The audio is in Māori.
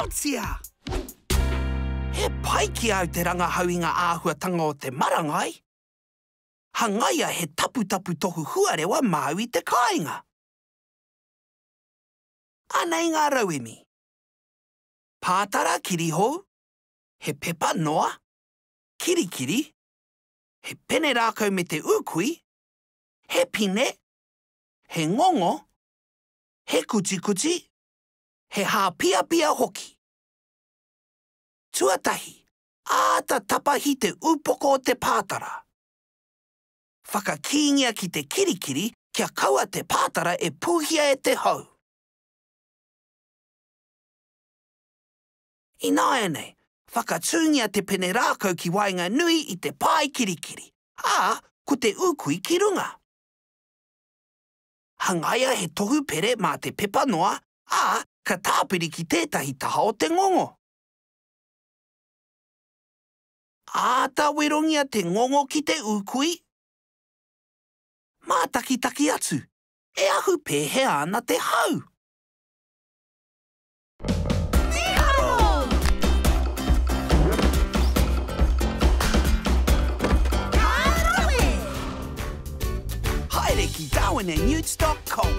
Excelsior! He pai ki au te rangahauinga āhuatanga o te marangai. Hangaia he tapu-tapu tohu huarewa mau I te kāinga. Anei ngā rauemi. Pātara kirihou, he pepa noa, kirikiri, he pene rākau me te ukui, he pine, he ngongo, he kuchi-kuchi, he hāpia-pia hoki. Tuatahi, āta tapahi te upoko o te pātara. Whakakīngia ki te kirikiri kia kaua te pātara e pūhia e te hau. I nāianei, whakatūngia te pene rākau ki wainga nui I te pai kirikiri, ko te ukui ki runga. Hangaia he tohu pere mā te pepa noa, ka tāpiri ki tētahi taha o te ngongo. Āta wirongia te ngongo ki te ukui. Mā taki-taki atu, e ahu pēhe ana te hau. Haere ki Darwin and Utes.com.